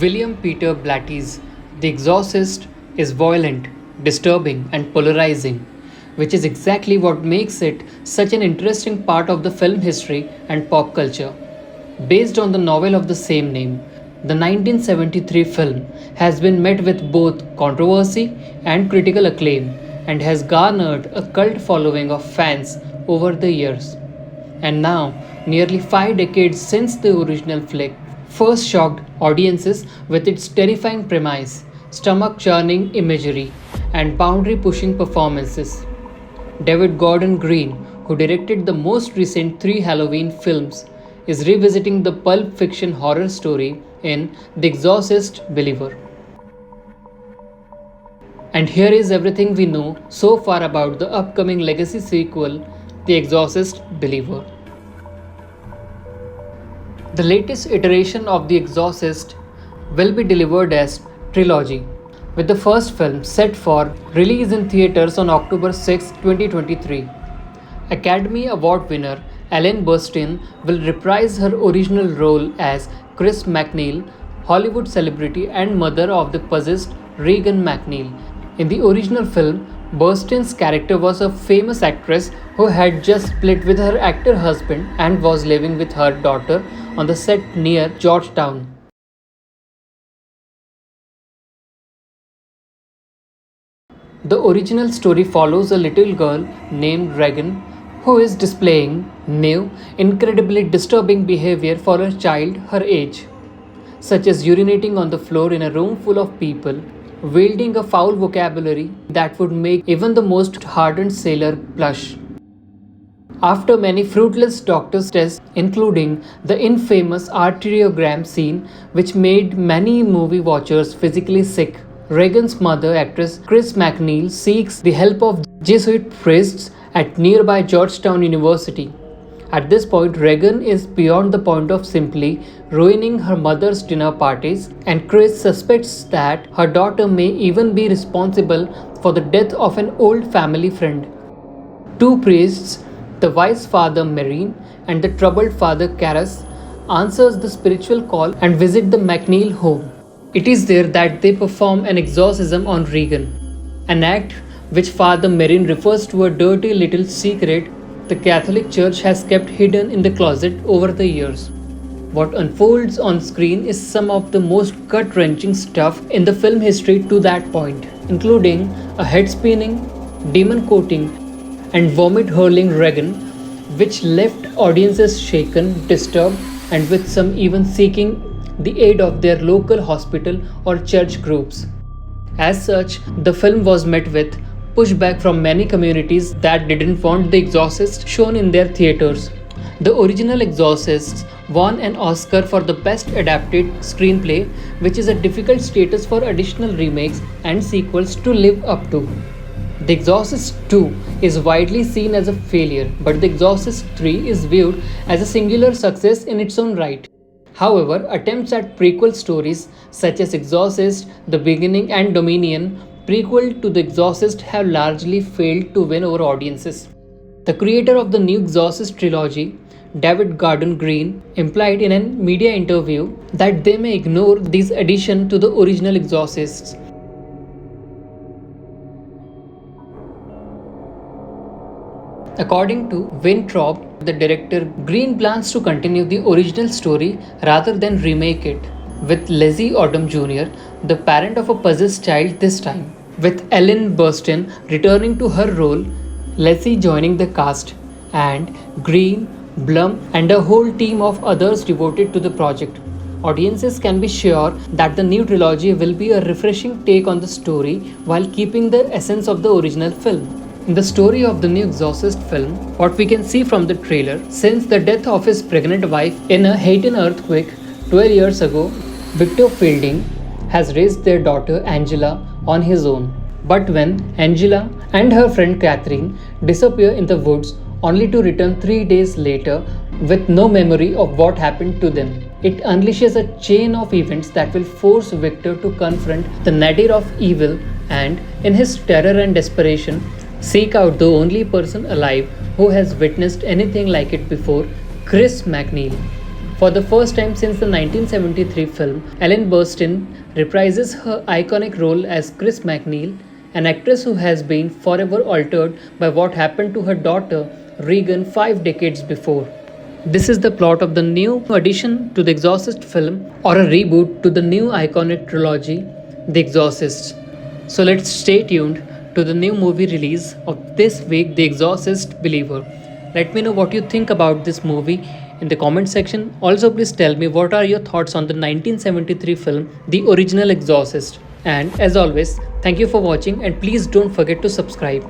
William Peter Blatty's The Exorcist is violent, disturbing, and polarizing, which is exactly what makes it such an interesting part of the film history and pop culture. Based on the novel of the same name, the 1973 film has been met with both controversy and critical acclaim and has garnered a cult following of fans over the years. And now, nearly 5 decades since the original flick first shocked audiences with its terrifying premise, stomach churning imagery, and boundary pushing performances. David Gordon Green, who directed the most recent three Halloween films, is revisiting the pulp fiction horror story in The Exorcist Believer. And here is everything we know so far about the upcoming legacy sequel, The Exorcist Believer. The latest iteration of The Exorcist will be delivered as trilogy, with the first film set for release in theaters on October 6, 2023. Academy Award winner Ellen Burstyn will reprise her original role as Chris McNeil, Hollywood celebrity and mother of the possessed Regan McNeil. In the original film, Burstyn's character was a famous actress who had just split with her actor husband and was living with her daughter on the set near Georgetown. The original story follows a little girl named Regan who is displaying new, incredibly disturbing behavior for a child her age, such as urinating on the floor in a room full of people, wielding a foul vocabulary that would make even the most hardened sailor blush. After many fruitless doctor's tests, including the infamous arteriogram scene, which made many movie watchers physically sick, Regan's mother, actress Chris McNeil, seeks the help of Jesuit priests at nearby Georgetown University. At this point, Regan is beyond the point of simply ruining her mother's dinner parties, and Chris suspects that her daughter may even be responsible for the death of an old family friend. Two priests, the wise father Marine and the troubled father Karras, answers the spiritual call and visit the McNeil home. It is there that they perform an exorcism on Regan, an act which Father Marine refers to a dirty little secret the Catholic Church has kept hidden in the closet over the years. What unfolds on screen is some of the most gut-wrenching stuff in the film history to that point, including a head-spinning, demon-coating, and vomit-hurling Regan, which left audiences shaken, disturbed, and with some even seeking the aid of their local hospital or church groups. As such, the film was met with pushback from many communities that didn't want The Exorcist shown in their theaters. The original Exorcist won an Oscar for the Best Adapted Screenplay, which is a difficult status for additional remakes and sequels to live up to. The Exorcist 2 is widely seen as a failure, but The Exorcist 3 is viewed as a singular success in its own right. However, attempts at prequel stories such as Exorcist, The Beginning, and Dominion, prequel to The Exorcist, have largely failed to win over audiences. The creator of the new Exorcist trilogy, David Gordon Green, implied in a media interview that they may ignore these additions to the original Exorcists. According to Weintraub, the director, Green plans to continue the original story rather than remake it, with Leslie Odom Jr., the parent of a possessed child this time, with Ellen Burstyn returning to her role, Leslie joining the cast, and Green, Blum, and a whole team of others devoted to the project. Audiences can be sure that the new trilogy will be a refreshing take on the story while keeping the essence of the original film. In the story of the new Exorcist film, what we can see from the trailer, since the death of his pregnant wife in a Haitian earthquake 12 years ago, Victor Fielding has raised their daughter Angela on his own. But when Angela and her friend Catherine disappear in the woods only to return 3 days later with no memory of what happened to them, it unleashes a chain of events that will force Victor to confront the nadir of evil and, in his terror and desperation, seek out the only person alive who has witnessed anything like it before, Chris McNeil. For the first time since the 1973 film, Ellen Burstyn reprises her iconic role as Chris McNeil, an actress who has been forever altered by what happened to her daughter Regan 5 decades before. This is the plot of the new addition to the Exorcist film, or a reboot to the new iconic trilogy, The Exorcist. So let's stay tuned to the new movie release of this week, The Exorcist Believer. Let me know what you think about this movie in the comment section. Also, please tell me what are your thoughts on the 1973 film, The Original Exorcist. And as always, thank you for watching and please don't forget to subscribe.